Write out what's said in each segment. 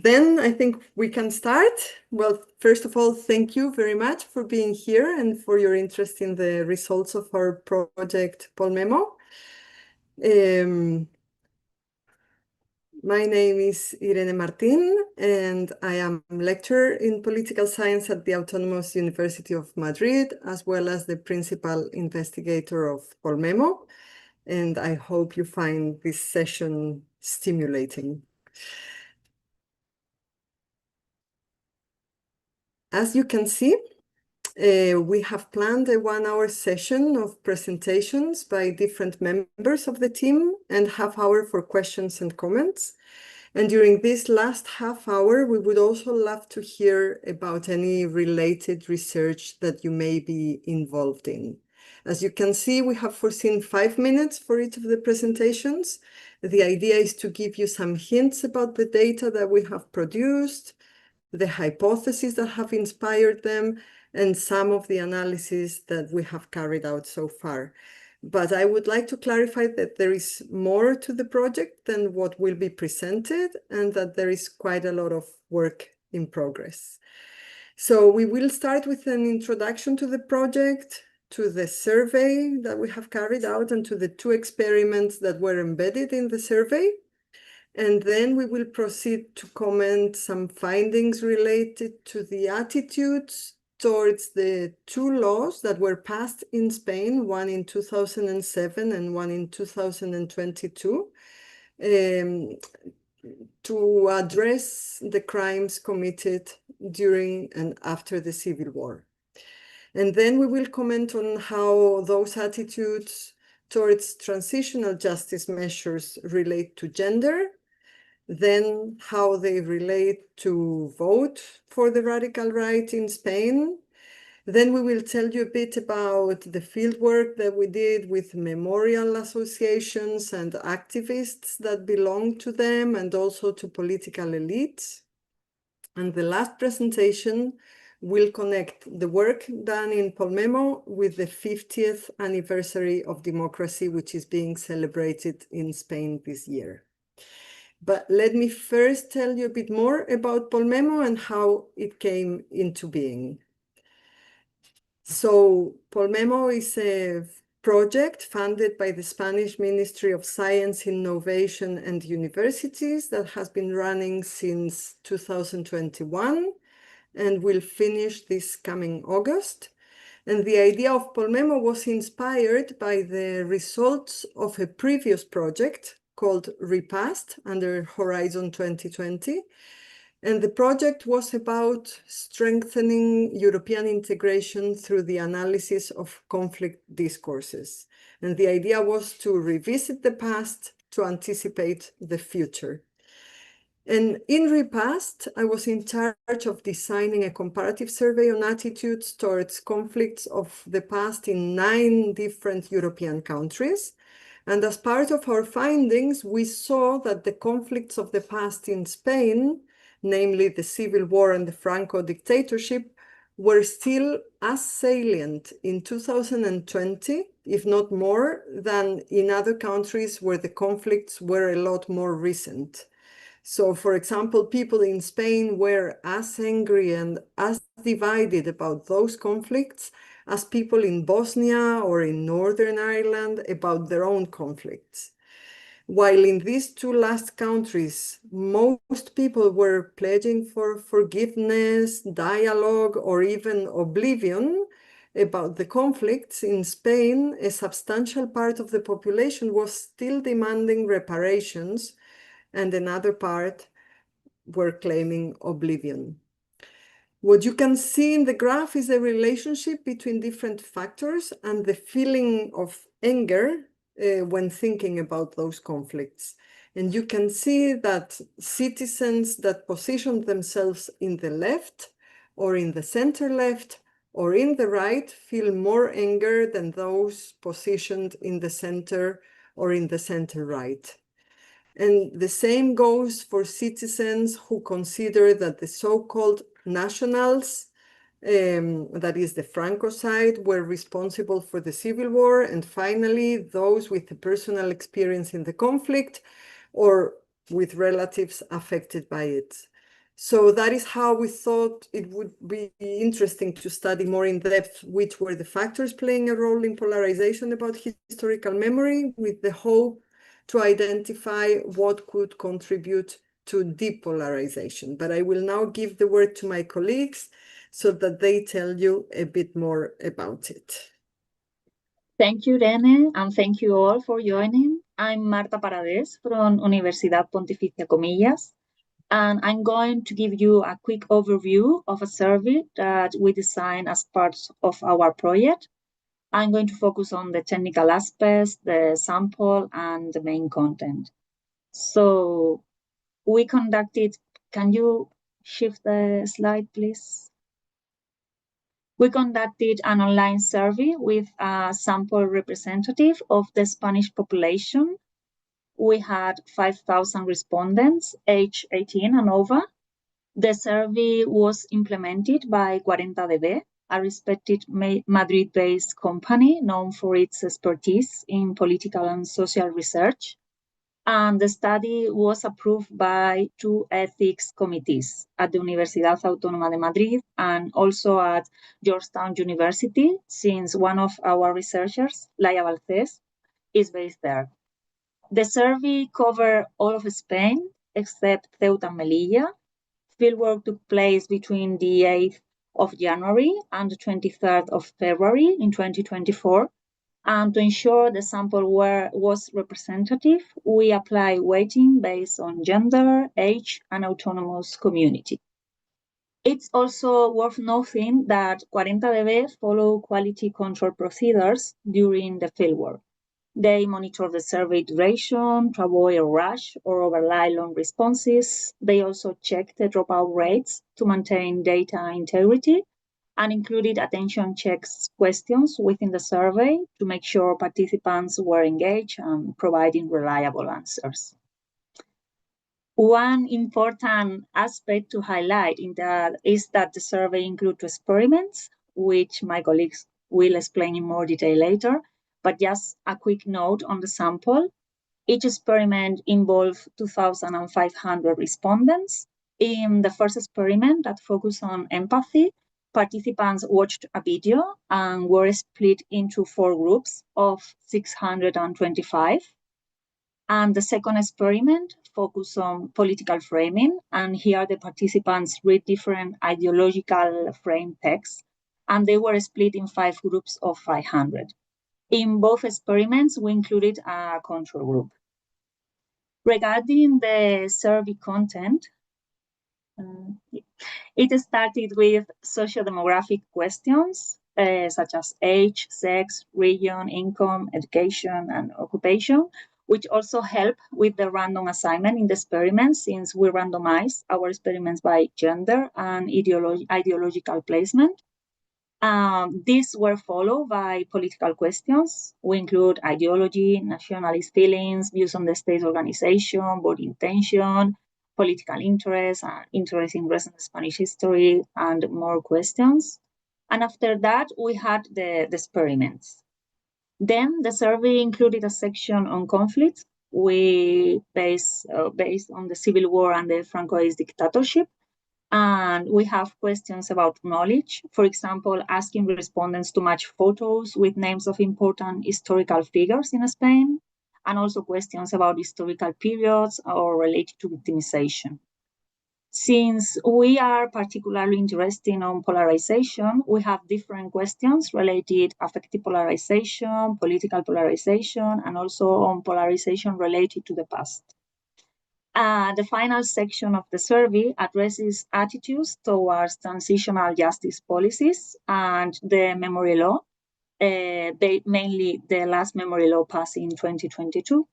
Then I think we can start. Well, first of all, thank you very much for being here and for your interest in the results of our project POLMEMO. My name is Irene Martín, and I am lecturer in political science at the Autonomous University of Madrid, as well as the principal investigator of POLMEMO. And I hope you find this session stimulating. As you can see, we have planned a 1-hour session of presentations by different members of the team and half-hour for questions and comments. And during this last half hour, we would also love to hear about any related research that you may be involved in. As you can see, we have foreseen 5 minutes for each of the presentations. The idea is to give you some hints about the data that we have produced, the hypotheses that have inspired them, and some of the analysis that we have carried out so far. But I would like to clarify that there is more to the project than what will be presented, and that there is quite a lot of work in progress. So we will start with an introduction to the project, to the survey that we have carried out, and to the 2 experiments that were embedded in the survey. And then we will proceed to comment some findings related to the attitudes towards the 2 laws that were passed in Spain, one in 2007 and one in 2022, to address the crimes committed during and after the Civil War. And then we will comment on how those attitudes towards transitional justice measures relate to gender, then how they relate to vote for the radical right in Spain. Then we will tell you a bit about the fieldwork that we did with memorial associations and activists that belong to them, and also to political elites. And the last presentation will connect the work done in POLMEMO with the 50th anniversary of democracy, which is being celebrated in Spain this year. But let me first tell you a bit more about POLMEMO and how it came into being. So POLMEMO is a project funded by the Spanish Ministry of Science, Innovation and Universities that has been running since 2021 and will finish this coming August. And the idea of POLMEMO was inspired by the results of a previous project called Repast under Horizon 2020. And the project was about strengthening European integration through the analysis of conflict discourses. And the idea was to revisit the past to anticipate the future. And in Repast, I was in charge of designing a comparative survey on attitudes towards conflicts of the past in 9 different European countries. And as part of our findings, we saw that the conflicts of the past in Spain, namely the Civil War and the Franco dictatorship, were still as salient in 2020, if not more, than in other countries where the conflicts were a lot more recent. So, for example, people in Spain were as angry and as divided about those conflicts as people in Bosnia or in Northern Ireland about their own conflicts. While in these 2 last countries, most people were pledging for forgiveness, dialogue, or even oblivion about the conflicts, in Spain, a substantial part of the population was still demanding reparations, and another part were claiming oblivion. What you can see in the graph is a relationship between different factors and the feeling of anger when thinking about those conflicts. And you can see that citizens that position themselves in the left or in the center left or in the right feel more anger than those positioned in the center or in the center right. And the same goes for citizens who consider that the so-called nationals, that is the Franco side, were responsible for the Civil War, and finally those with a personal experience in the conflict or with relatives affected by it. So that is how we thought it would be interesting to study more in depth which were the factors playing a role in polarization about historical memory, with the hope to identify what could contribute to depolarization. But I will now give the word to my colleagues so that they tell you a bit more about it. Thank you, Rene, and thank you all for joining. I'm Marta Paradés from Universidad Pontificia Comillas, and I'm going to give you a quick overview of a survey that we designed as part of our project. I'm going to focus on the technical aspects, the sample, and the main content. So we conducted, can you shift the slide, please? We conducted an online survey with a sample representative of the Spanish population. We had 5,000 respondents, age 18 and over. The survey was implemented by 40dB, a respected Madrid-based company known for its expertise in political and social research. And the study was approved by two ethics committees at the Universidad Autónoma de Madrid and also at Georgetown University, since one of our researchers, Laia Balcés, is based there. The survey covered all of Spain except Ceuta and Melilla. Fieldwork took place between the 8th of January and the 23rd of February in 2024. And to ensure the sample was representative, we apply weighting based on gender, age, and autonomous community. It's also worth noting that 40dB follow quality control procedures during the fieldwork. They monitor the survey duration to avoid a rush or overlay long responses. They also check the dropout rates to maintain data integrity and included attention checks questions within the survey to make sure participants were engaged and providing reliable answers. One important aspect to highlight is that the survey includes experiments, which my colleagues will explain in more detail later, but just a quick note on the sample. Each experiment involved 2,500 respondents. In the first experiment that focused on empathy, participants watched a video and were split into 4 groups of 625. And the second experiment focused on political framing, and here the participants read different ideological frame texts, and they were split in 5 groups of 500. In both experiments, we included a control group. Regarding the survey content, it started with socio-demographic questions such as age, sex, region, income, education, and occupation, which also help with the random assignment in the experiments, since we randomize our experiments by gender and ideological placement. These were followed by political questions. We include ideology, nationalist feelings, views on the state organization, vote intention, political interest, interest in recent Spanish history, and more questions. And after that, we had the experiments. Then the survey included a section on conflict, based on the Civil War and the Francoist dictatorship. And we have questions about knowledge, for example, asking respondents to match photos with names of important historical figures in Spain, and also questions about historical periods or related to victimization. Since we are particularly interested in polarization, we have different questions related affective polarization, political polarization, and also on polarization related to the past. The final section of the survey addresses attitudes towards transitional justice policies and the memory law, mainly the last memory law passed in 2022.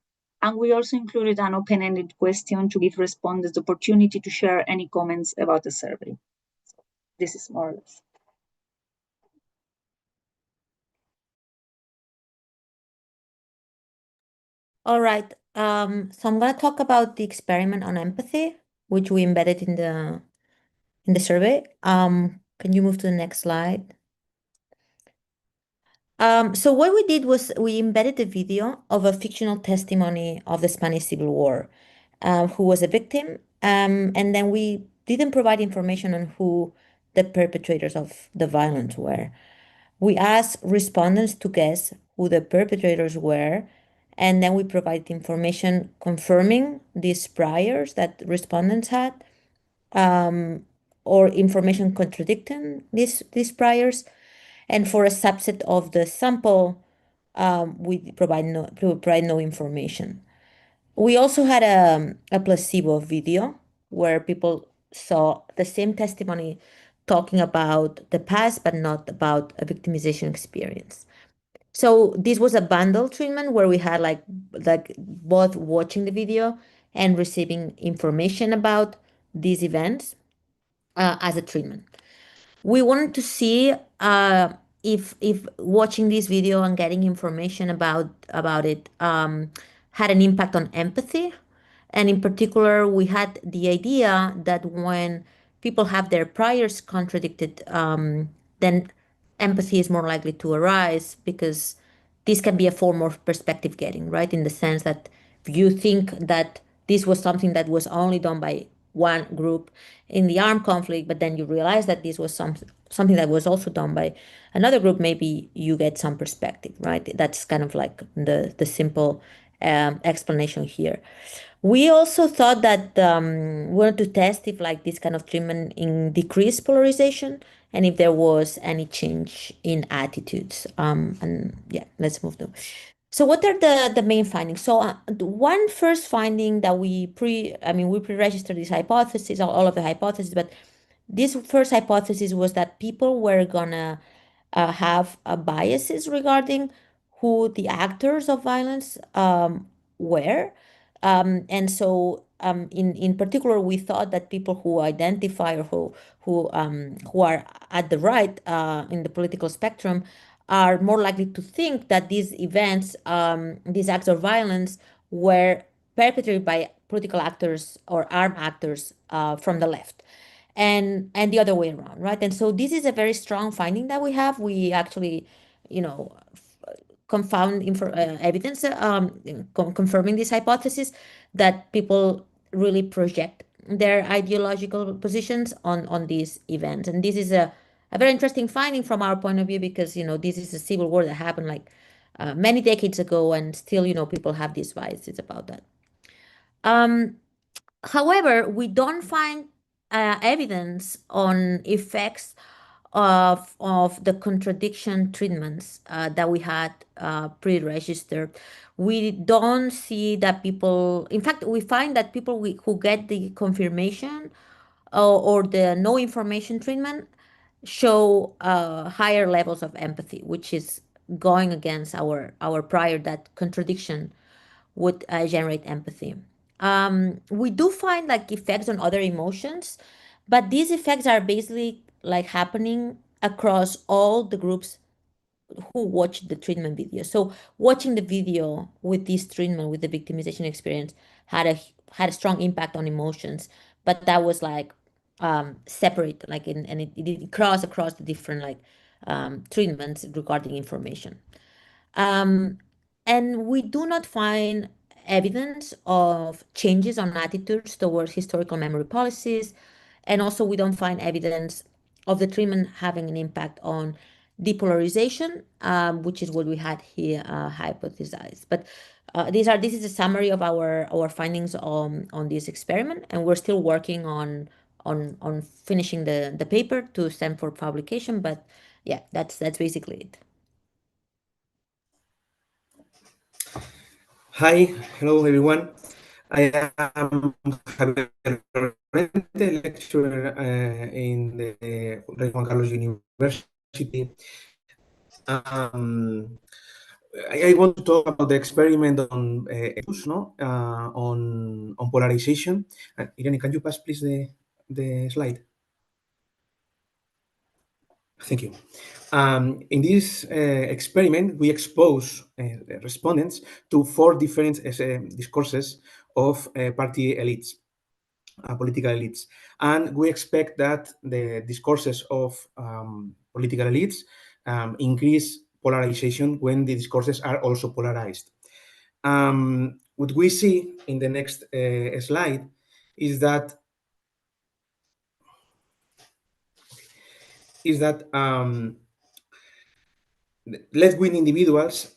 And we also included an open-ended question to give respondents the opportunity to share any comments about the survey. So this is more or less. All right. So I'm going to talk about the experiment on empathy, which we embedded in the survey. Can you move to the next slide? So what we did was we embedded the video of a fictional testimony of the Spanish Civil War, who was a victim, and then we didn't provide information on who the perpetrators of the violence were. We asked respondents to guess who the perpetrators were, and then we provided information confirming these priors that respondents had, or information contradicting these priors. And for a subset of the sample, we provide no information. We also had a placebo video where people saw the same testimony talking about the past, but not about a victimization experience. So this was a bundle treatment where we had like both watching the video and receiving information about these events as a treatment. We wanted to see if watching this video and getting information about it had an impact on empathy. And in particular, we had the idea that when people have their priors contradicted, then empathy is more likely to arise, because this can be a form of perspective getting, right? In the sense that if you think that this was something that was only done by one group in the armed conflict, but then you realize that this was something that was also done by another group, maybe you get some perspective, right? That's kind of like the simple explanation here. We also thought that we wanted to test if like this kind of treatment in decreased polarization and if there was any change in attitudes. And yeah, let's move to. So what are the main findings? So one first finding that we pre-registered this hypothesis, all of the hypotheses, but this first hypothesis was that people were gonna have biases regarding who the actors of violence were. And so in particular, we thought that people who identify or who are at the right in the political spectrum are more likely to think that these events, these acts of violence, were perpetrated by political actors or armed actors from the left, and the other way around, right? And so this is a very strong finding that we have. We actually, confound evidence confirming this hypothesis that people really project their ideological positions on these events. And this is a very interesting finding from our point of view, because this is a civil war that happened like many decades ago, and still people have these biases about that. However, we don't find evidence on effects of the contradiction treatments that we had pre-registered. We don't see that people, in fact, we find that people who get the confirmation or the no information treatment show higher levels of empathy, which is going against our prior that contradiction would generate empathy. We do find like effects on other emotions, but these effects are basically like happening across all the groups who watched the treatment video. So watching the video with this treatment, with the victimization experience, had a strong impact on emotions, but that was like separate, like and it crossed across the different like treatments regarding information. And we do not find evidence of changes on attitudes towards historical memory policies. And also, we don't find evidence of the treatment having an impact on depolarization, which is what we had here hypothesized. But this is a summary of our findings on this experiment, and we're still working on finishing the paper to send for publication. But yeah, that's basically it. Hi, hello everyone. I am Javier Llorente, lecturer in the Rey Juan Carlos University. I want to talk about the experiment on on polarization. Irene, can you pass please the slide? Thank you. In this experiment, we expose the respondents to 4 different discourses of party elites, political elites. And we expect that the discourses of political elites increase polarization when the discourses are also polarized. What we see in the next slide is that is that left-wing individuals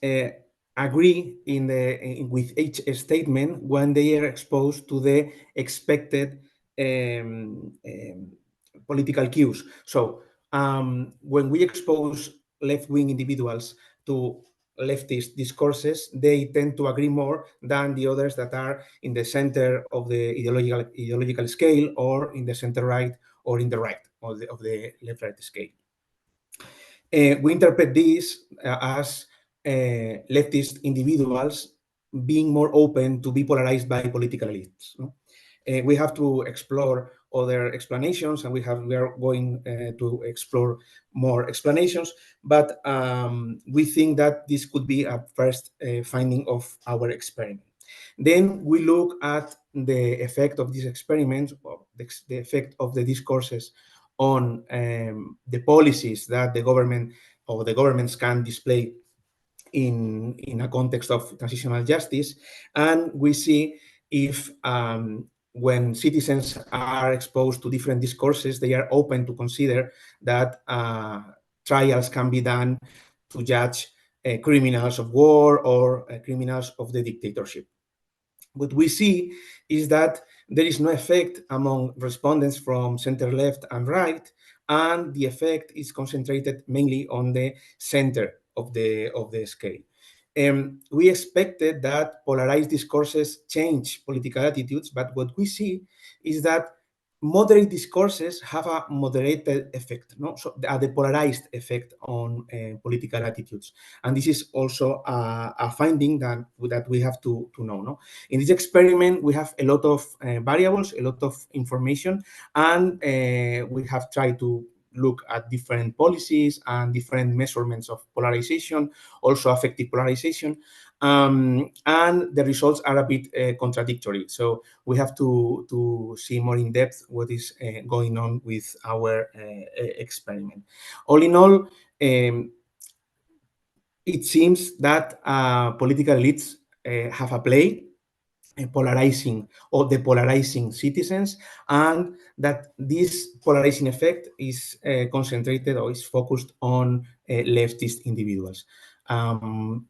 agree with each statement when they are exposed to the expected political cues. So when we expose left-wing individuals to leftist discourses, they tend to agree more than the others that are in the center of the ideological scale, or in the center right, or in the right of the left-right scale. We interpret this as leftist individuals being more open to be polarized by political elites. No? We have to explore other explanations, and we are going to explore more explanations, but we think that this could be a first finding of our experiment. Then we look at the effect of this experiment, or the effect of the discourses on the policies that the government or the governments can display in a context of transitional justice. And we see if when citizens are exposed to different discourses, they are open to consider that trials can be done to judge criminals of war or criminals of the dictatorship. What we see is that there is no effect among respondents from center left and right, and the effect is concentrated mainly on the center of the scale. We expected that polarized discourses change political attitudes, but what we see is that moderate discourses have a moderated effect, no? So the polarized effect on political attitudes. And this is also a finding that we have to know. No? In this experiment, we have a lot of variables, a lot of information, and we have tried to look at different policies and different measurements of polarization, also affective polarization, and the results are a bit contradictory. So we have to see more in depth what is going on with our experiment. All in all, it seems that political elites have a play polarizing or depolarizing citizens, and that this polarizing effect is concentrated or is focused on leftist individuals.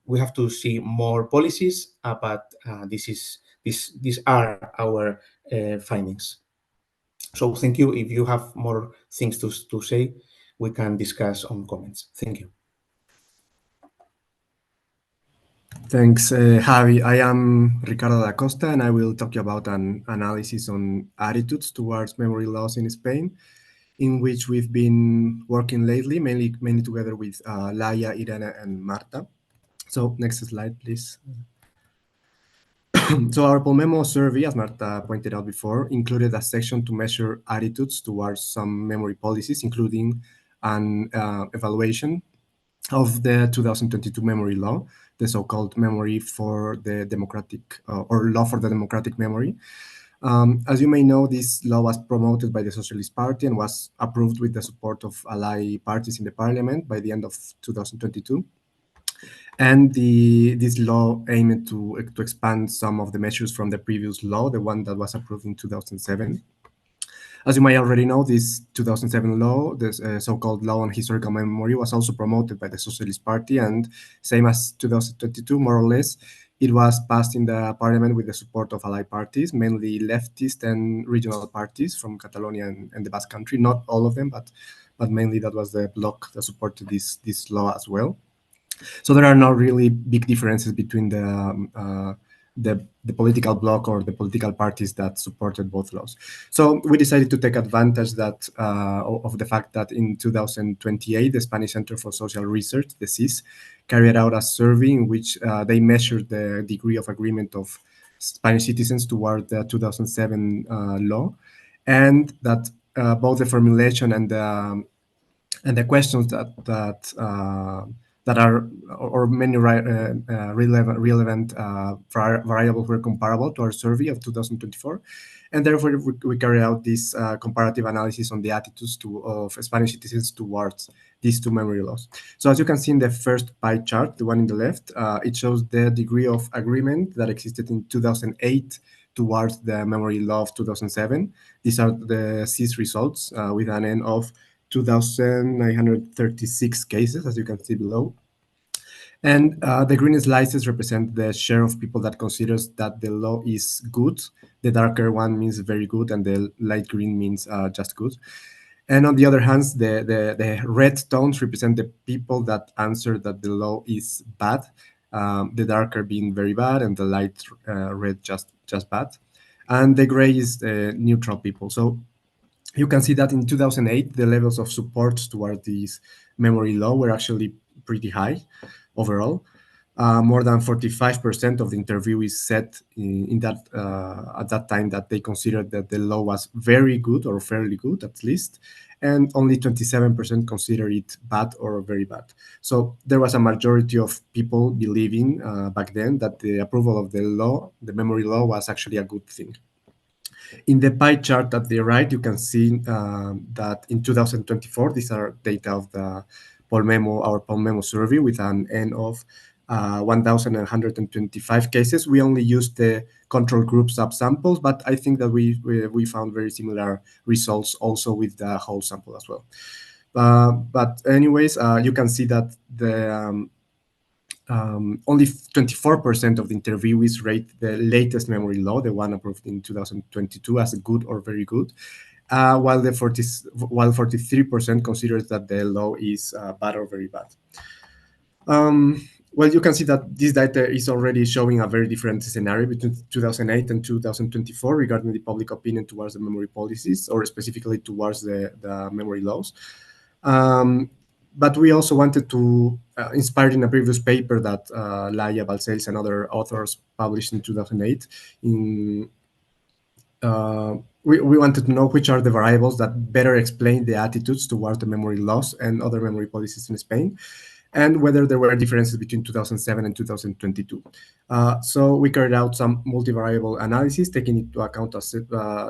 We have to see more policies, but these are our findings. So thank you. If you have more things to say, we can discuss on comments. Thank you. Thanks, Javi. I am Ricardo da Costa, and I will talk about an analysis on attitudes towards memory loss in Spain, in which we've been working lately, mainly together with Laia, Irene, and Marta. So next slide, please. So our POLMEMO survey, as Marta pointed out before, included a section to measure attitudes towards some memory policies, including an evaluation of the 2022 memory law, the so-called memory for the democratic or law for the democratic memory. As you may know, this law was promoted by the Socialist Party and was approved with the support of ally parties in the parliament by the end of 2022. And this law aimed to expand some of the measures from the previous law, the one that was approved in 2007. As you may already know, this 2007 law, this so-called Law on Historical Memory, was also promoted by the Socialist Party, and same as 2022, more or less, it was passed in the parliament with the support of allied parties, mainly leftist and regional parties from Catalonia and the Basque Country. Not all of them, but mainly that was the bloc that supported this law as well. So there are not really big differences between the political bloc or the political parties that supported both laws. So we decided to take advantage of the fact that in 2028, the Spanish Center for Social Research, the CIS, carried out a survey in which they measured the degree of agreement of Spanish citizens toward the 2007 law, and that both the formulation and the questions that are or many relevant variables were comparable to our survey of 2024, and therefore we carry out this comparative analysis on the attitudes of Spanish citizens towards these two memory laws. So as you can see in the first pie chart, the one in the left, it shows the degree of agreement that existed in 2008 towards the memory law of 2007. These are the CIS results with an N of 2,936 cases, as you can see below. And the green slices represent the share of people that considers that the law is good. The darker one means very good, and the light green means just good. And on the other hand, the red tones represent the people that answer that the law is bad, the darker being very bad, and the light red just bad. And the gray is neutral people. So you can see that in 2008, the levels of support toward this memory law were actually pretty high overall. More than 45% of the interviewees said in that at that time that they considered that the law was very good or fairly good at least, and only 27% consider it bad or very bad. So there was a majority of people believing back then that the approval of the law, the memory law, was actually a good thing. In the pie chart at the right, you can see that in 2024, these are data of the POLMEMO, our POLMEMO survey with an N of 1,125 cases. We only used the control group subsamples, but I think that we found very similar results also with the whole sample as well. But anyways, you can see that the only 24% of the interviewees rate the latest memory law, the one approved in 2022, as good or very good, while 43% considers that the law is bad or very bad. Well, you can see that this data is already showing a very different scenario between 2008 and 2024 regarding the public opinion towards the memory policies, or specifically towards the memory laws. But we also wanted to, inspired in a previous paper that Laia, Balcells, and other authors published in 2008, we wanted to know which are the variables that better explain the attitudes towards the memory laws and other memory policies in Spain, and whether there were differences between 2007 and 2022. So we carried out some multivariable analysis, taking into account a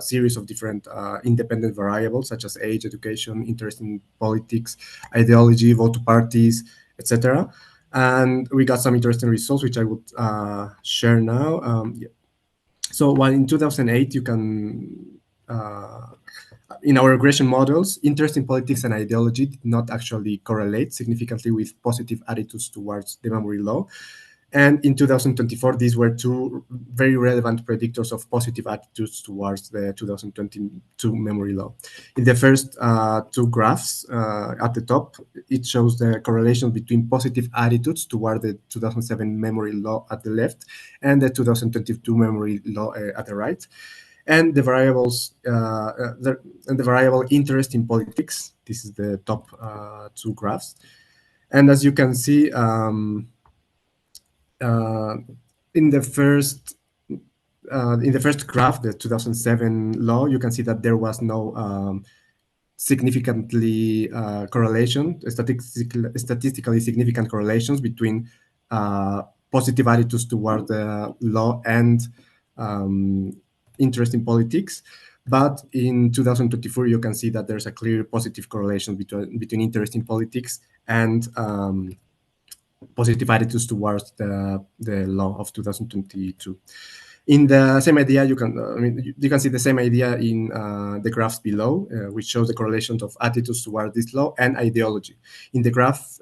series of different independent variables, such as age, education, interest in politics, ideology, vote to parties, etc. And we got some interesting results, which I would share now. Yeah. So while in 2008, you can in our regression models, interest in politics and ideology did not actually correlate significantly with positive attitudes towards the memory law. And in 2024, these were two very relevant predictors of positive attitudes towards the 2022 memory law. In the first two graphs at the top, it shows the correlation between positive attitudes toward the 2007 memory law at the left and the 2022 memory law at the right. And the variables, the variable interest in politics. This is the top two graphs. And as you can see, in the first graph, the 2007 law, you can see that there was no significantly correlation, statistically significant correlations between positive attitudes toward the law and interest in politics. But in 2024, you can see that there's a clear positive correlation between interest in politics and positive attitudes towards the law of 2022. In the same idea, you can see the same idea in the graphs below, which shows the correlations of attitudes toward this law and ideology. In the graph,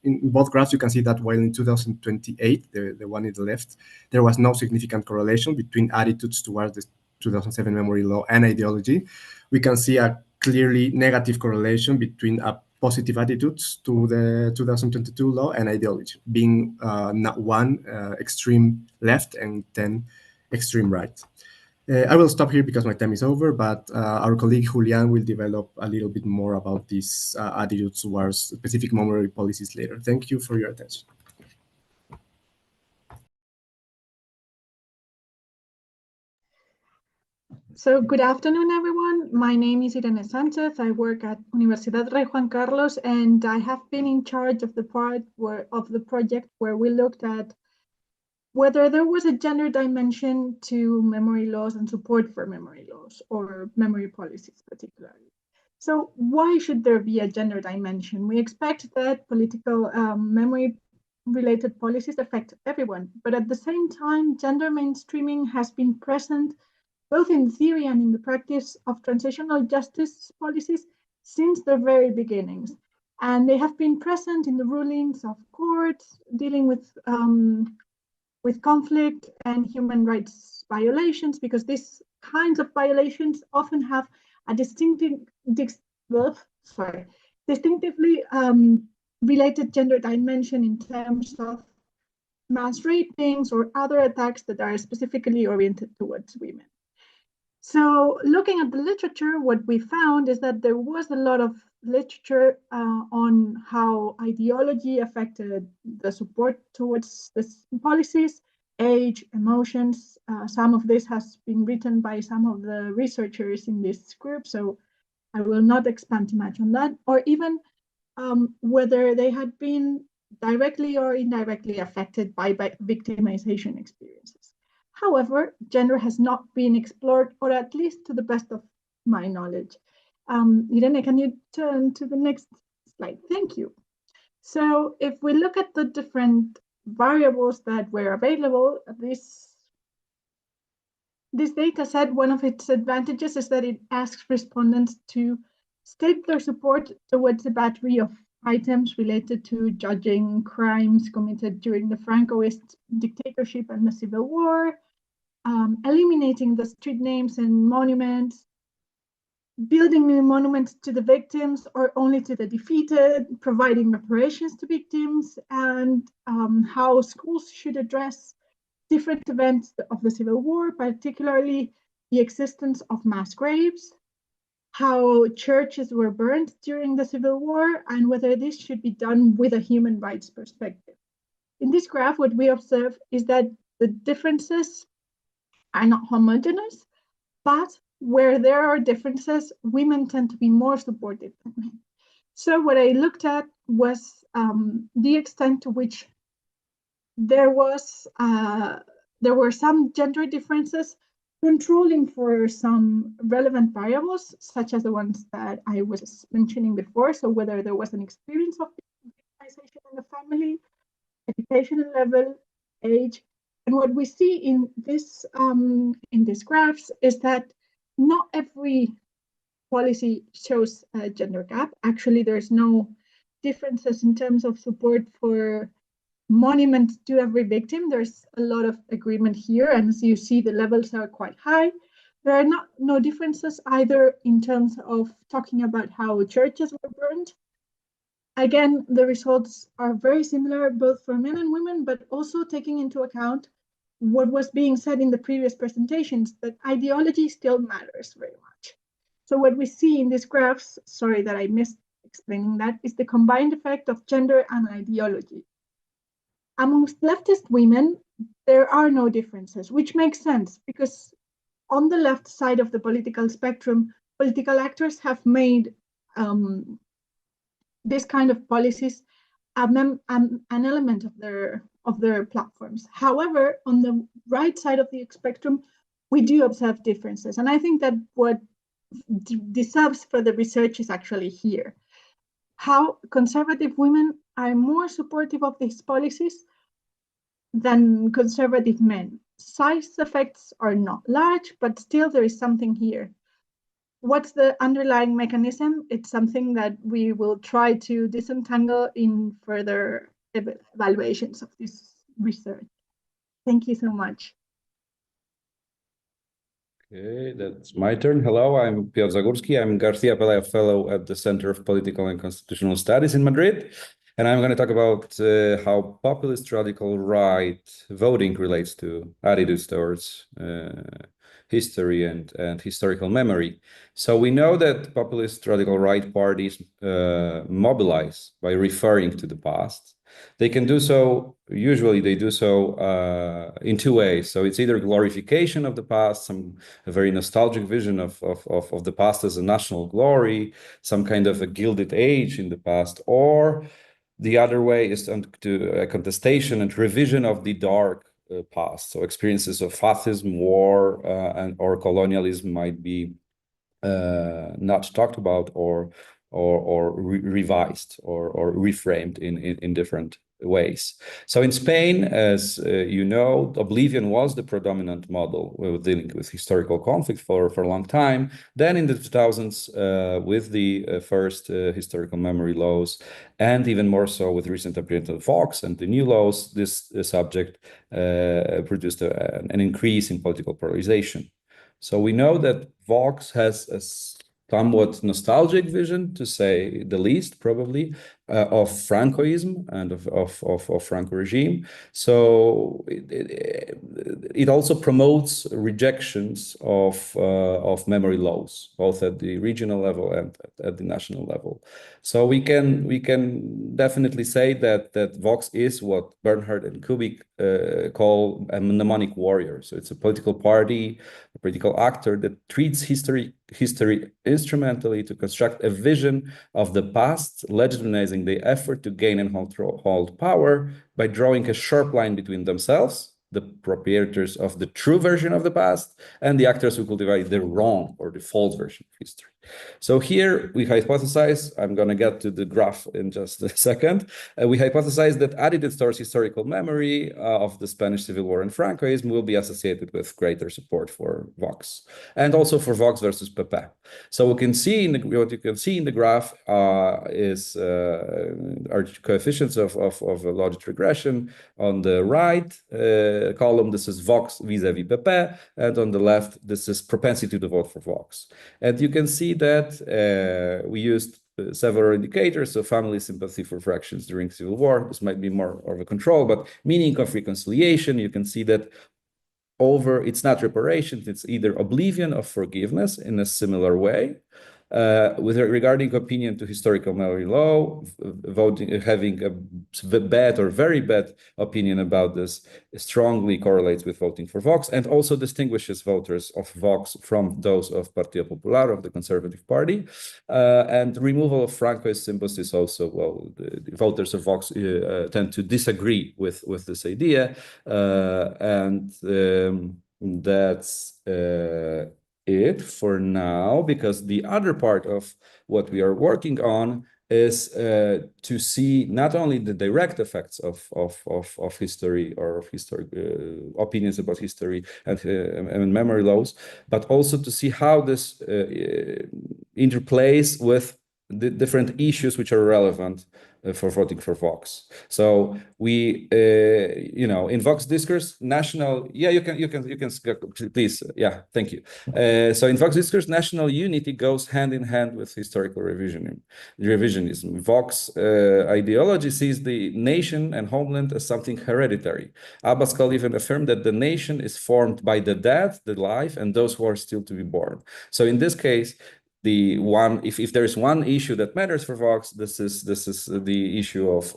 in both graphs, you can see that while in 2028, the one in the left, there was no significant correlation between attitudes towards the 2007 memory law and ideology, we can see a clearly negative correlation between positive attitudes to the 2022 law and ideology, being not one extreme left and 10 extreme right. I will stop here because my time is over, but our colleague Julian will develop a little bit more about these attitudes towards specific memory policies later. Thank you for your attention. So good afternoon, everyone. My name is Irene Sanchez. I work at Universidad Rey Juan Carlos, and I have been in charge of the project where we looked at whether there was a gender dimension to memory laws and support for memory laws or memory policies particularly. So why should there be a gender dimension? We expect that political memory-related policies affect everyone, but at the same time, gender mainstreaming has been present both in theory and in the practice of transitional justice policies since their very beginnings. And they have been present in the rulings of courts dealing with conflict and human rights violations, because these kinds of violations often have a distinctively related gender dimension in terms of mass rapings or other attacks that are specifically oriented towards women. So looking at the literature, what we found is that there was a lot of literature on how ideology affected the support towards these policies, age, emotions. Some of this has been written by some of the researchers in this group, so I will not expand too much on that, or even whether they had been directly or indirectly affected by victimization experiences. However, gender has not been explored, or at least to the best of my knowledge. Irene, can you turn to the next slide? Thank you. So if we look at the different variables that were available, this data set, one of its advantages is that it asks respondents to state their support towards a battery of items related to judging crimes committed during the Francoist dictatorship and the Civil War, eliminating the street names and monuments, building new monuments to the victims or only to the defeated, providing reparations to victims, and how schools should address different events of the Civil War, particularly the existence of mass graves, how churches were burned during the Civil War, and whether this should be done with a human rights perspective. In this graph, what we observe is that the differences are not homogeneous, but where there are differences, women tend to be more supportive than men. So what I looked at was the extent to which there were some gender differences controlling for some relevant variables, such as the ones that I was mentioning before. So whether there was an experience of victimization in the family, educational level, age. And what we see in these graphs is that not every policy shows a gender gap. Actually, there's no differences in terms of support for monuments to every victim. There's a lot of agreement here, and as you see, the levels are quite high. There are no differences either in terms of talking about how churches were burned. Again, the results are very similar both for men and women, but also taking into account what was being said in the previous presentations, that ideology still matters very much. So what we see in these graphs, sorry that I missed explaining that, is the combined effect of gender and ideology. Amongst leftist women, there are no differences, which makes sense because on the left side of the political spectrum, political actors have made this kind of policies an element of their platforms. However, on the right side of the spectrum, we do observe differences. And I think that what deserves further research is actually here. How conservative women are more supportive of these policies than conservative men. Size effects are not large, but still there is something here. What's the underlying mechanism? It's something that we will try to disentangle in further evaluations of this research. Thank you so much. Okay, that's my turn. Hello, I'm Piotr Zagórski. I'm Garcia Pelaya Fellow at the Center of Political and Constitutional Studies in Madrid. And I'm going to talk about how populist radical right voting relates to attitudes towards history and historical memory. So we know that populist radical right parties mobilize by referring to the past. They can do so, usually they do so in two ways. So it's either glorification of the past, a very nostalgic vision of the past as a national glory, some kind of a gilded age in the past, or the other way is to a contestation and revision of the dark past. So experiences of fascism, war, or colonialism might be not talked about or or revised or reframed in different ways. So in Spain, as you know, oblivion was the predominant model dealing with historical conflict for a long time. Then in the 2000s, with the first historical memory laws, and even more so with recent appearance of Vox and the new laws, this subject produced an increase in political polarization. So we know that Vox has a somewhat nostalgic vision, to say the least, probably, of Francoism and of Franco regime. So it also promotes rejections of memory laws, both at the regional level and at the national level. So we can definitely say that Vox is what Bernhard and Kubik call a mnemonic warrior. So it's a political party, a political actor that treats history instrumentally to construct a vision of the past, legitimizing the effort to gain and hold power by drawing a sharp line between themselves, the proprietors of the true version of the past, and the actors who cultivate the wrong or the false version of history. So here we hypothesize, I'm going to get to the graph in just a second, we hypothesize that added towards historical memory of the Spanish Civil War and Francoism will be associated with greater support for Vox, and also for Vox versus PP. So what you can see in the graph is our coefficients of logic regression. On the right column, this is Vox vis-a-vis PP, and on the left, this is propensity to vote for Vox. And you can see that we used several indicators, so family sympathy for fractions during civil war. This might be more of a control, but meaning of reconciliation, you can see that it's not reparations, it's either oblivion or forgiveness in a similar way. Regarding opinion to historical memory law, having a bad or very bad opinion about this strongly correlates with voting for Vox, and also distinguishes voters of Vox from those of Partido Popular, of the Conservative Party. And removal of Francoist symbols is also, well, the voters of Vox tend to disagree with this idea, and that's it for now, because the other part of what we are working on is to see not only the direct effects of history or of historic opinions about history and memory laws, but also to see how this interplays with the different issues which are relevant for voting for Vox. So we, in Vox discourse, national, you can, please, thank you. So in Vox discourse, national unity goes hand in hand with historical revisionism. Vox ideology sees the nation and homeland as something hereditary. Abascal even affirmed that the nation is formed by the dead, the life, and those who are still to be born. So in this case, if there is one issue that matters for Vox, this is the issue of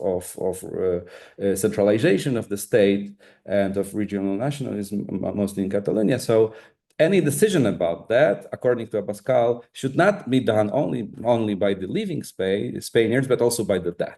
centralization of the state and of regional nationalism, mostly in Catalonia. So any decision about that, according to Abascal, should not be done only by the living Spaniards, but also by the dead.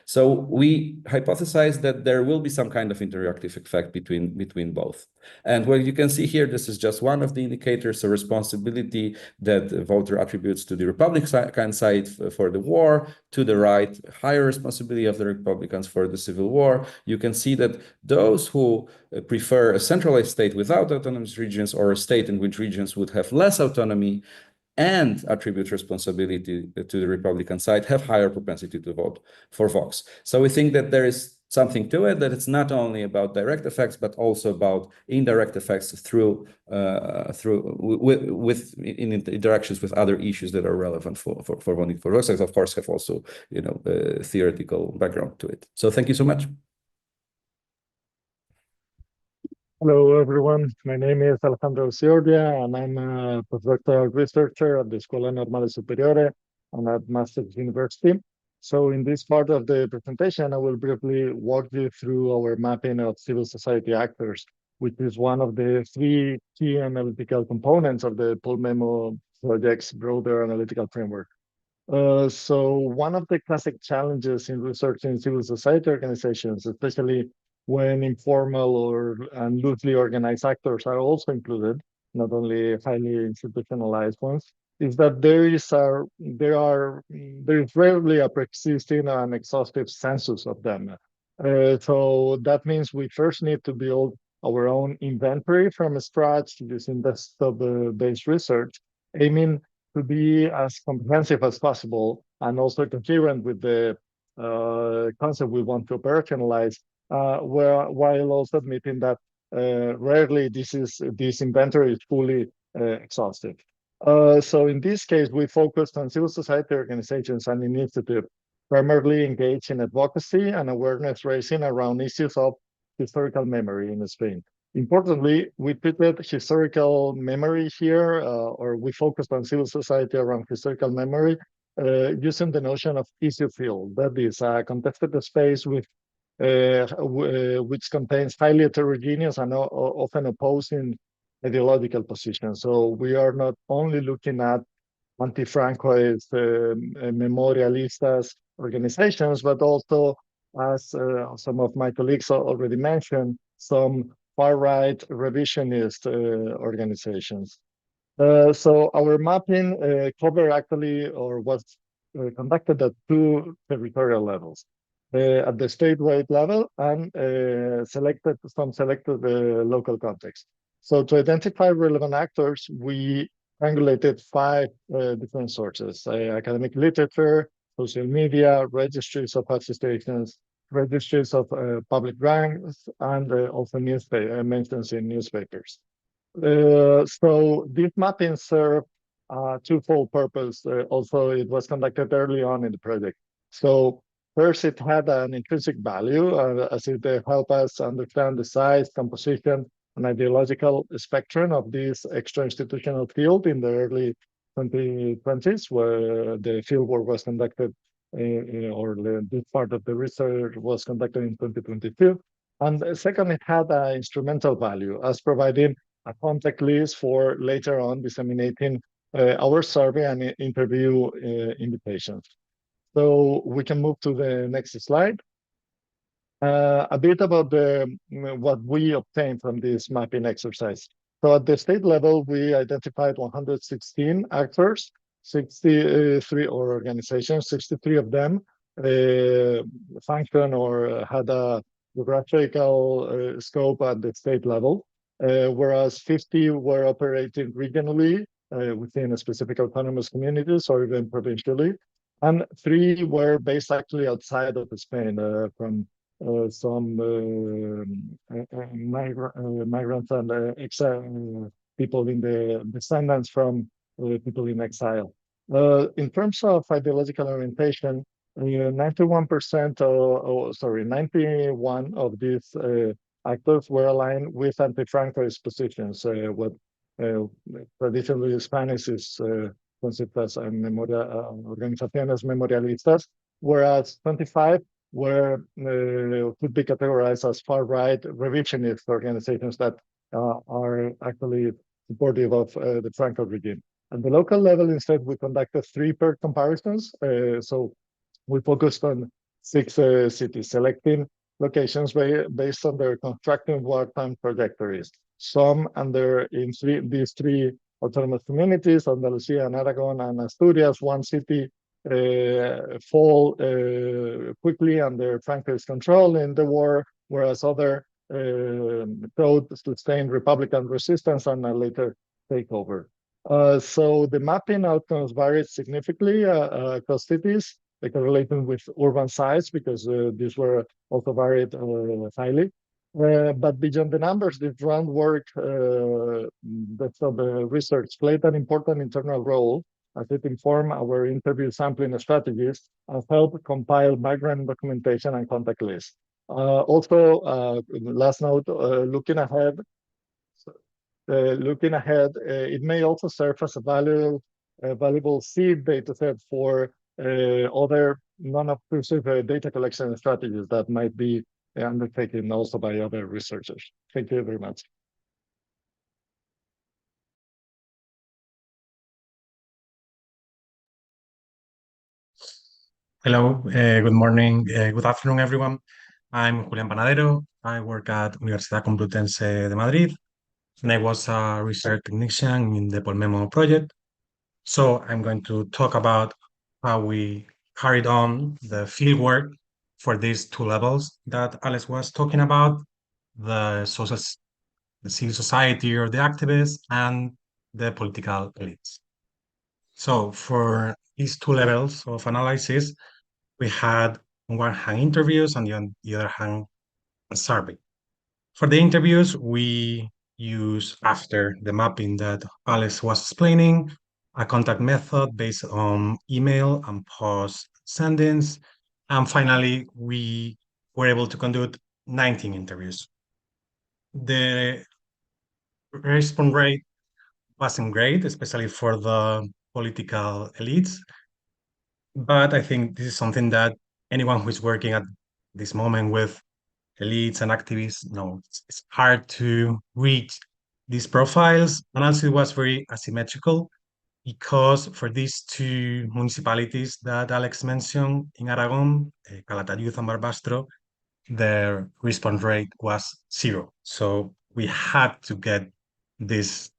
So we hypothesize that there will be some kind of interactive effect between both. And what you can see here, this is just one of the indicators, a responsibility that the voter attributes to the Republican side for the war. To the right, higher responsibility of the Republicans for the Civil War. You can see that those who prefer a centralized state without autonomous regions, or a state in which regions would have less autonomy and attribute responsibility to the Republican side, have higher propensity to vote for Vox. So we think that there is something to it, that it's not only about direct effects, but also about indirect effects in interactions with other issues that are relevant for voting for Vox, and of course have also theoretical background to it. So thank you so much. Hello, everyone. My name is Alejandro Ciordia, and I'm a postdoctoral researcher at the Escuela Normale Superiore and at Maastricht University. So in this part of the presentation, I will briefly walk you through our mapping of civil society actors, which is one of the three key analytical components of the POLMEMO project's broader analytical framework. So one of the classic challenges in researching civil society organizations, especially when informal and loosely organized actors are also included, not only highly institutionalized ones, is that there is rarely a pre-existing and exhaustive census of them. So that means we first need to build our own inventory from scratch using desktop-based research, aiming to be as comprehensive as possible and also coherent with the concept we want to operationalize, while also admitting that rarely this inventory is fully exhaustive. So in this case, we focused on civil society organizations and initiatives primarily engaged in advocacy and awareness raising around issues of historical memory in Spain. Importantly, we treated historical memory here, or we focused on civil society around historical memory, using the notion of issue field. That is a contested space with which contains highly heterogeneous and often opposing ideological positions. So we are not only looking at anti-Francoist memorialistas organizations, but also, as some of my colleagues already mentioned, some far-right revisionist organizations. So our mapping cover actually, or was conducted at two territorial levels. At the statewide level and some selected local context. So to identify relevant actors, we triangulated five different sources: academic literature, social media, registries of associations, registries of public ranks, and also mentions in newspapers. So this mapping served a twofold purpose. Also, it was conducted early on in the project. So first, it had an intrinsic value as it helped us understand the size, composition, and ideological spectrum of this extra-institutional field in the early 2020s, where the fieldwork was conducted, or this part of the research was conducted in 2022. And second, it had an instrumental value as providing a contact list for later on disseminating our survey and interview invitations. So we can move to the next slide. A bit about what we obtained from this mapping exercise. So at the state level, we identified 116 actors, 63 or organizations, 63 of them function or had a geographical scope at the state level, whereas 50 were operating regionally within a specific autonomous communities or even provincially. And 3 were based actually outside of Spain from some migrants and people in the descendants from people in exile. In terms of ideological orientation, 91% sorry, 91 of these actors were aligned with anti-Francoist positions, what traditionally Spanish is considered as organizaciones memorialistas, whereas 25 were could be categorized as far-right revisionist organizations that are actually supportive of the Franco regime. At the local level, instead, we conducted 3 pair comparisons. So we focused on 6 cities, selecting locations based on their constructing wartime trajectories. Some under these 3 autonomous communities, Andalusia and Aragon and Asturias, 1 city fall quickly under Franco's control in the war, whereas other showed sustained Republican resistance and a later takeover. So the mapping outcomes varied significantly across cities, correlating with urban sites, because these were also varied highly. But beyond the numbers, the groundwork the research played an important internal role as it informed our interview sampling strategies and helped compile background documentation and contact lists. Also, last note, looking ahead, it may also serve as a valuable seed data set for other non-obtrusive data collection strategies that might be undertaken also by other researchers. Thank you very much. Hello, good morning, good afternoon, everyone. I'm Julián Panadero. I work at Universidad Complutense de Madrid, and I was a research technician in the POLMEMO project. So I'm going to talk about how we carried on the fieldwork for these two levels that Alex was talking about, the the civil society or the activists and the political elites. So for these two levels of analysis, we had on one hand interviews and on the other hand a survey. For the interviews, we use, after the mapping that Alex was explaining, a contact method based on email and post sendings. And finally, we were able to conduct 19 interviews. The response rate wasn't great, especially for the political elites. But I think this is something that anyone who is working at this moment with elites and activists know it's hard to reach these profiles. And also, it was very asymmetrical because for these two municipalities that Alex mentioned in Aragon, Calatayud and Barbastro, their response rate was 0. So we had to get these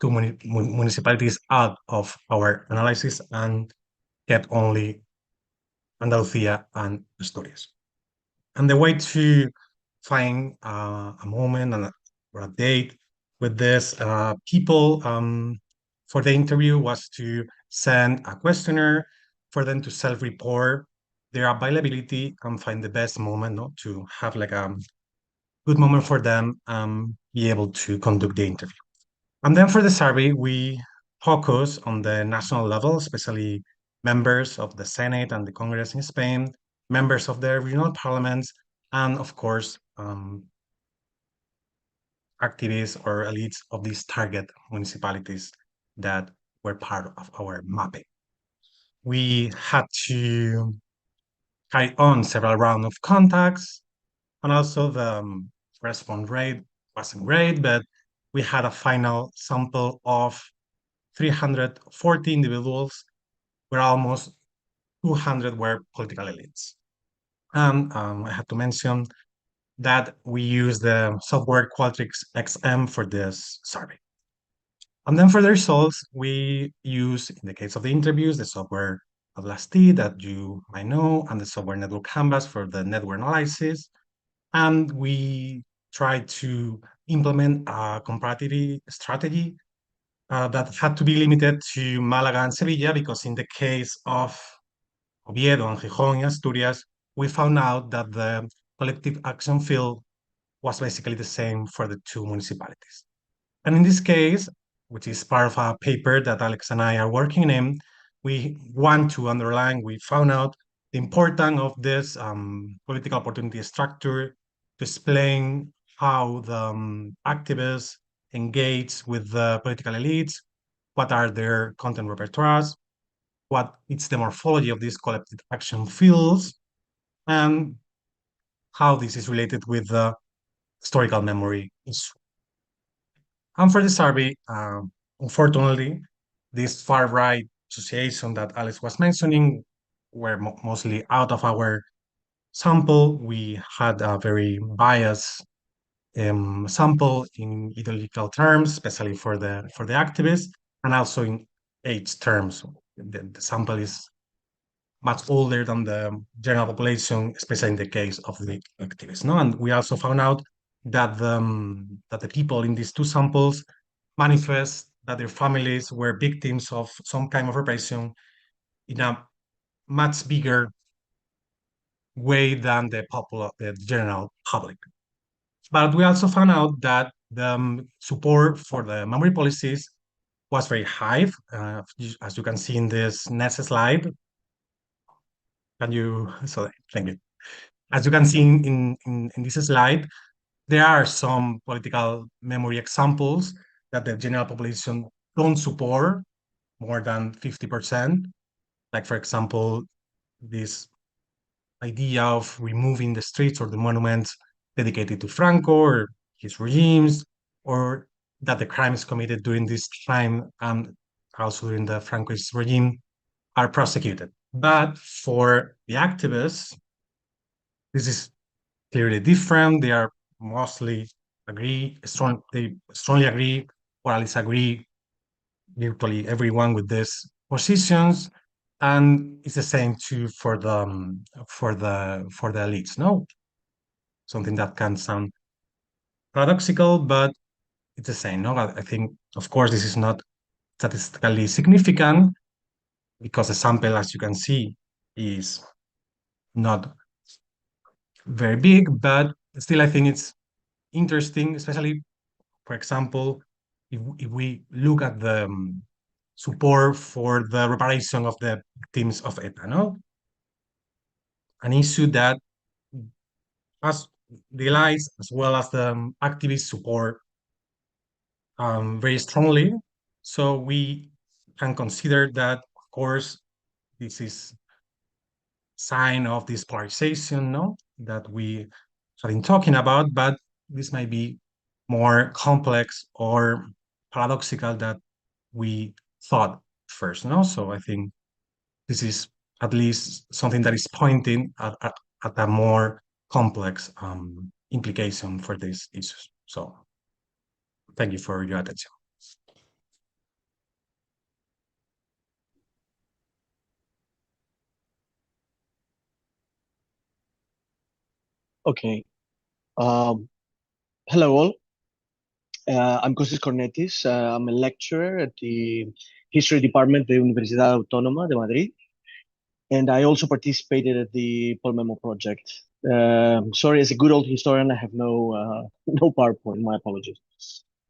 two municipalities out of our analysis and kept only Andalusia and Asturias. And the way to find a moment or a date with this people for the interview was to send a questionnaire for them to self-report their availability and find the best moment, no, to have like a good moment for them be able to conduct the interview. And then for the survey, we focus on the national level, especially members of the Senate and the Congress in Spain, members of the regional parliaments, and of course, activists or elites of these target municipalities that were part of our mapping. We had to carry on several rounds of contacts, and also the response rate wasn't great, but we had a final sample of 340 individuals, where almost 200 were political elites. And I have to mention that we use the software Qualtrics XM for this survey. And then for the results, we use, in the case of the interviews, the software Atlas-T that you might know, and the software Network Canvas for the network analysis. And we try to implement a comparative strategy that had to be limited to Malaga and Sevilla, because in the case of Oviedo and Gijón in Asturias, we found out that the collective action field was basically the same for the two municipalities. And in this case, which is part of a paper that Alex and I are working in, we want to underline, we found out the importance of this political opportunity structure to explain how the activists engage with the political elites, what are their content repertoires, what is the morphology of these collective action fields, and how this is related with the historical memory issue. And for the survey, unfortunately, this far-right association that Alex was mentioning were mostly out of our sample. We had a very biased sample in ideological terms, especially for the activists, and also in age terms. The sample is much older than the general population, especially in the case of the activists. No, and we also found out that the people in these two samples manifest that their families were victims of some kind of repression in a much bigger way than the general public. But we also found out that the support for the memory policies was very high, as you can see in this next slide. So thank you. As you can see in this slide, there are some political memory examples that the general population don't support more than 50%. Like, for example, this idea of removing the streets or the monuments dedicated to Franco or his regimes, or that the crimes committed during this time and also during the Francoist regime are prosecuted. But for the activists, this is clearly different. They are mostly they strongly agree, or at least agree virtually everyone with this positions, and it's the same too for the elites. No, something that can sound paradoxical, but it's the same. No, I think, of course, this is not statistically significant because the sample, as you can see, is not very big, but still, I think it's interesting, especially, for example, if we look at the support for the reparation of the victims of ETA, no? An issue that has the allies as well as the activists support very strongly. So we can consider that, of course, this is sign of this polarization, no, that we have been talking about, but this might be more complex or paradoxical that we thought first, no? So I think this is at least something that is pointing at a more complex implication for these issues. So thank you for your attention. Okay. Hello all. I'm Costis Cornetis. I'm a lecturer at the History Department of the Universidad Autónoma de Madrid. And I also participated at the POLMEMO project. Sorry, as a good old historian, I have no no PowerPoint. My apologies.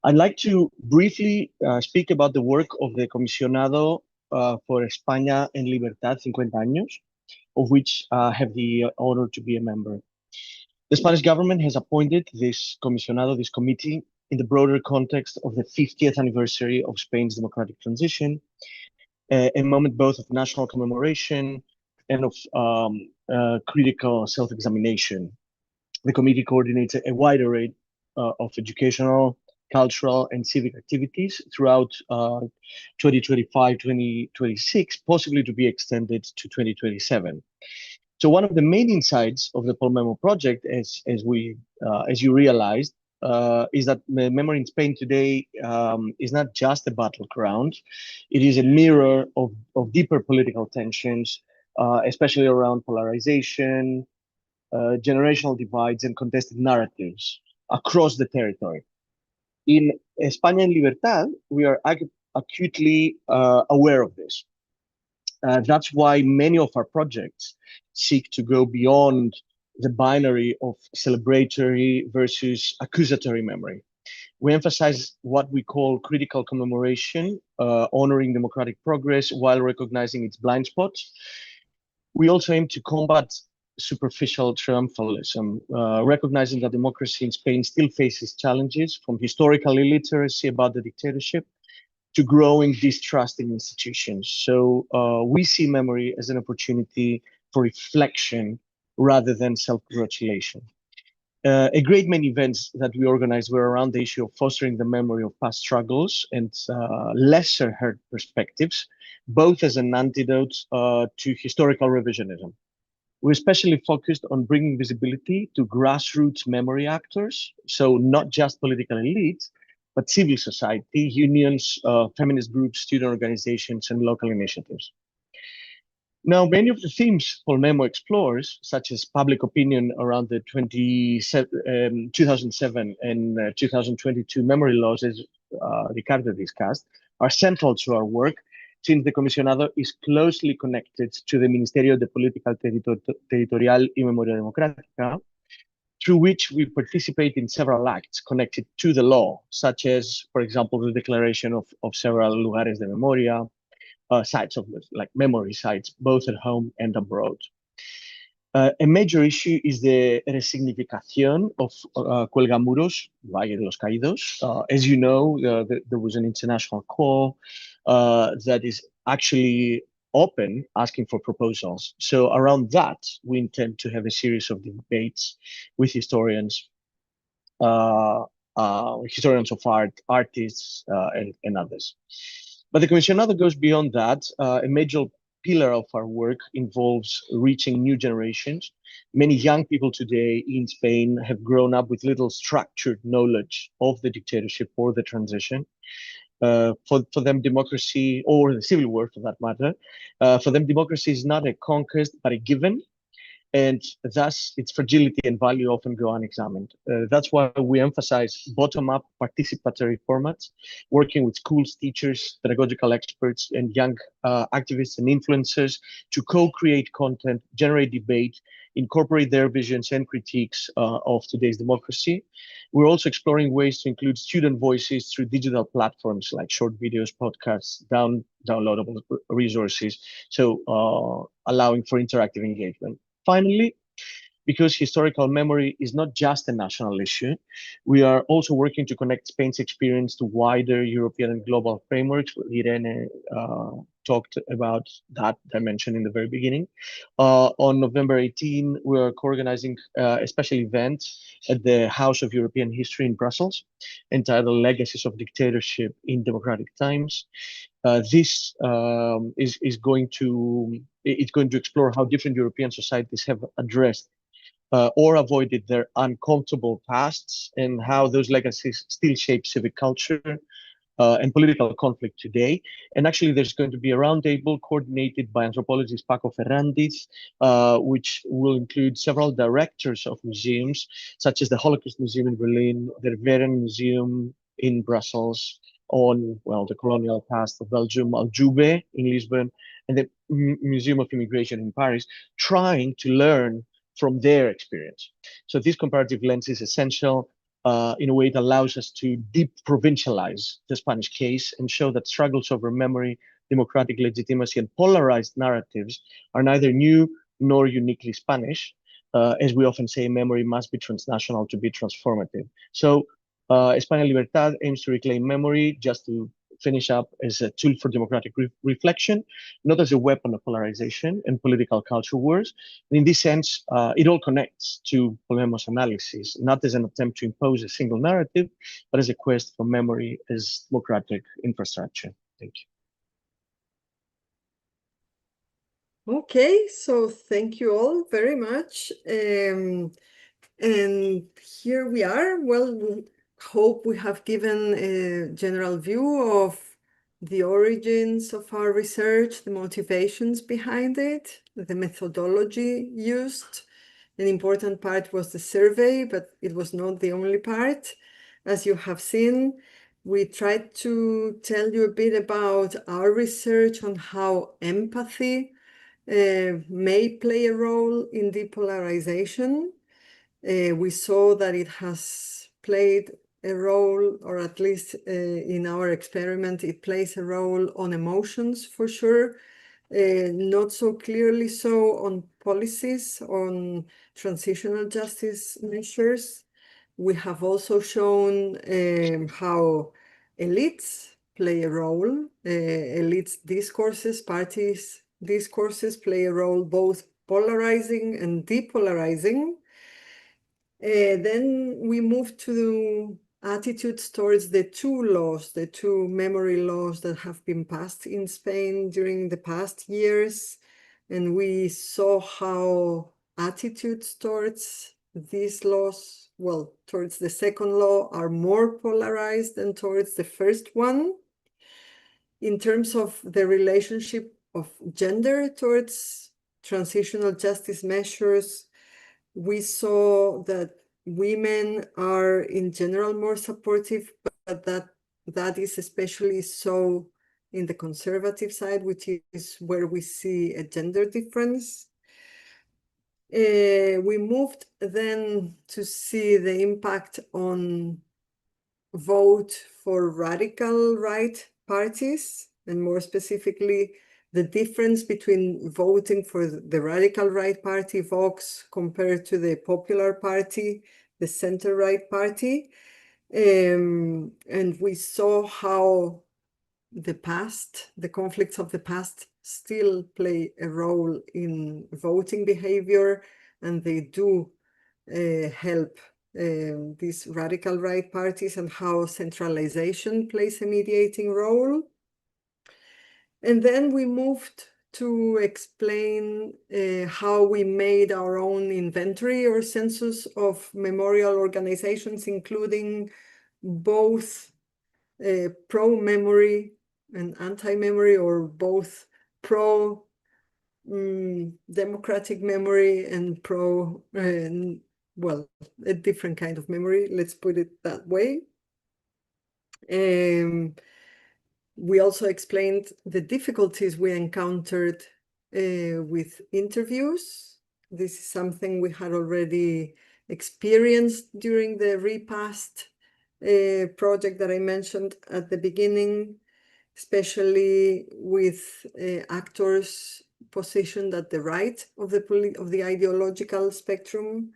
I'd like to briefly speak about the work of the Comisionado for España en Libertad 50 años, of which I have the honor to be a member. The Spanish government has appointed this comisionado, this committee, in the broader context of the 50th anniversary of Spain's democratic transition, a moment both of national commemoration and of critical self-examination. The committee coordinates a wide array of educational, cultural, and civic activities throughout 2025-2026, possibly to be extended to 2027. So one of the main insights of the POLMEMO project, as you realized, is that memory in Spain today is not just a battleground. It is a mirror of deeper political tensions, especially around polarization, generational divides, and contested narratives across the territory. In España en Libertad, we are acutely aware of this. That's why many of our projects seek to go beyond the binary of celebratory versus accusatory memory. We emphasize what we call critical commemoration, honoring democratic progress while recognizing its blind spots. We also aim to combat superficial triumphalism, recognizing that democracy in Spain still faces challenges from historical illiteracy about the dictatorship to growing distrust in institutions. So we see memory as an opportunity for reflection rather than self-congratulation. A great many events that we organized were around the issue of fostering the memory of past struggles and lesser heard perspectives, both as an antidote to historical revisionism. We especially focused on bringing visibility to grassroots memory actors, so not just political elites, but civil society, unions, feminist groups, student organizations, and local initiatives. Now, many of the themes POLMEMO explores, such as public opinion around the 2007 and 2022 memory laws, as Ricardo discussed, are central to our work, since the Comisionado is closely connected to the Ministerio de Política Territorial y Memoria Democrática, through which we participate in several acts connected to the law, such as, for example, the declaration of several lugares de memoria, sites of like memory sites, both at home and abroad. A major issue is the resignificación of Cuelgamuros, Valle de los Caídos. As you know, there was an international call that is actually open, asking for proposals. So around that, we intend to have a series of debates with historians, historians of art, artists, and others. But the Comisionado goes beyond that. A major pillar of our work involves reaching new generations. Many young people today in Spain have grown up with little structured knowledge of the dictatorship or the transition. For them, democracy, or the civil war for that matter, for them, democracy is not a conquest, but a given. And thus, its fragility and value often go unexamined. That's why we emphasize bottom-up participatory formats, working with schools, teachers, pedagogical experts, and young activists and influencers to co-create content, generate debate, incorporate their visions and critiques of today's democracy. We're also exploring ways to include student voices through digital platforms like short videos, podcasts, downloadable resources, so allowing for interactive engagement. Finally, because historical memory is not just a national issue, we are also working to connect Spain's experience to wider European and global frameworks. Irene talked about that dimension in the very beginning. On November 18, we are co-organizing a special event at the House of European History in Brussels, entitled Legacies of Dictatorship in Democratic Times. This is going to explore how different European societies have addressed or avoided their uncomfortable pasts, and how those legacies still shape civic culture and political conflict today. And actually, there's going to be a roundtable coordinated by anthropologist Paco Ferrandiz, which will include several directors of museums, such as the Holocaust Museum in Berlin, the Veren Museum in Brussels, on, well, the colonial past of Belgium, Aljube in Lisbon, and the Museum of Immigration in Paris, trying to learn from their experience. So this comparative lens is essential. In a way, it allows us to deprovincialize the Spanish case and show that struggles over memory, democratic legitimacy, and polarized narratives are neither new nor uniquely Spanish. As we often say, memory must be transnational to be transformative. So España Libertad aims to reclaim memory, just to finish up, as a tool for democratic reflection, not as a weapon of polarization and political culture wars. And in this sense, it all connects to POLMEMO's analysis, not as an attempt to impose a single narrative, but as a quest for memory as democratic infrastructure. Thank you. Okay, so thank you all very much. And here we are. Well, we hope we have given a general view of the origins of our research, the motivations behind it, the methodology used. An important part was the survey, but it was not the only part. As you have seen, we tried to tell you a bit about our research on how empathy may play a role in depolarization. We saw that it has played a role, or at least in our experiment, it plays a role on emotions for sure, not so clearly so on policies, on transitional justice measures. We have also shown how elites play a role, elites discourses, parties discourses play a role both polarizing and depolarizing. Then we moved to attitudes towards the two memory laws that have been passed in Spain during the past years. And we saw how attitudes towards these laws, well, towards the second law, are more polarized than towards the first one. In terms of the relationship of gender towards transitional justice measures, we saw that women are in general more supportive, but that is especially so in the conservative side, which is where we see a gender difference. We moved then to see the impact on vote for radical right parties, and more specifically, the difference between voting for the radical right party, Vox, compared to the Popular Party, the center-right party. And we saw how the conflicts of the past still play a role in voting behavior, and they do help these radical right parties, and how centralization plays a mediating role. And then we moved to explain how we made our own inventory or census of memorial organizations, including both pro-memory and anti-memory, or both pro-democratic memory and well, a different kind of memory, let's put it that way. We also explained the difficulties we encountered with interviews. This is something we had already experienced during the repast project that I mentioned at the beginning, especially with actors positioned at the right of the ideological spectrum.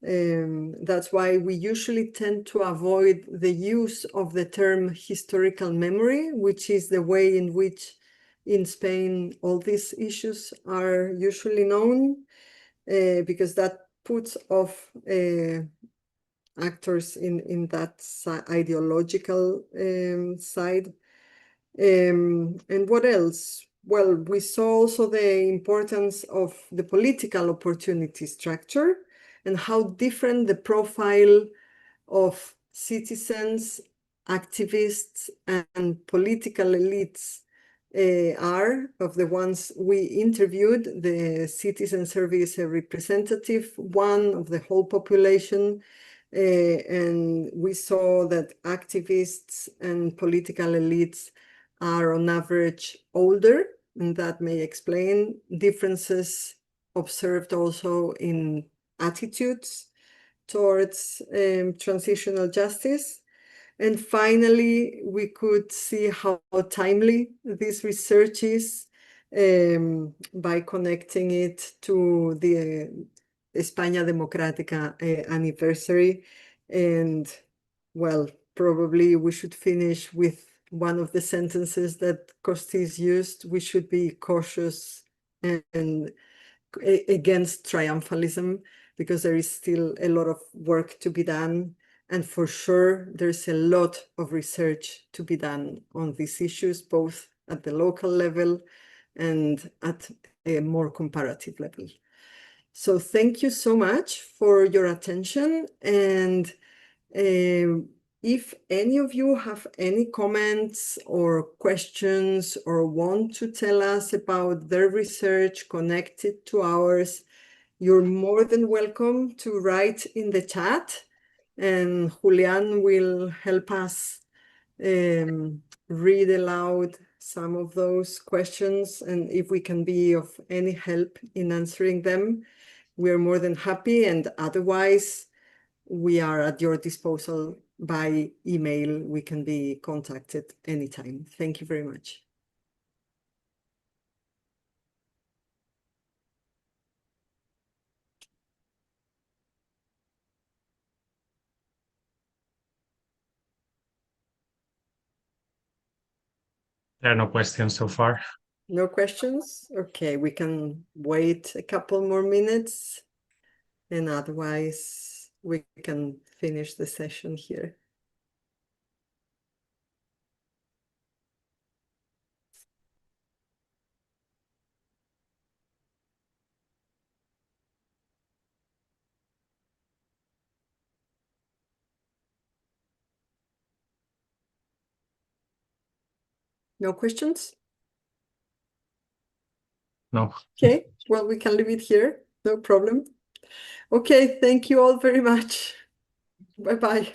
That's why we usually tend to avoid the use of the term historical memory, which is the way in which in Spain all these issues are usually known, because that puts off actors in that ideological side. And what else? Well, we saw also the importance of the political opportunity structure and how different the profile of citizens, activists, and political elites are of the ones we interviewed. The citizen survey is a representative one of the whole population. And we saw that activists and political elites are on average older, and that may explain differences observed also in attitudes towards transitional justice. And finally, we could see how timely this research is by connecting it to the España Democrática anniversary. And well, probably we should finish with one of the sentences that Costis used. We should be cautious and against triumphalism, because there is still a lot of work to be done. And for sure, there's a lot of research to be done on these issues, both at the local level and at a more comparative level. So thank you so much for your attention. And if any of you have any comments or questions or want to tell us about their research connected to ours, you're more than welcome to write in the chat, and Julian will help us read aloud some of those questions. And if we can be of any help in answering them, we're more than happy. And otherwise, we are at your disposal by email. We can be contacted anytime. Thank you very much. There are no questions so far. No questions? Okay, we can wait a couple more minutes, and otherwise we can finish the session here. No questions? No. Okay, well, we can leave it here. No problem. Okay, thank you all very much. Bye-bye.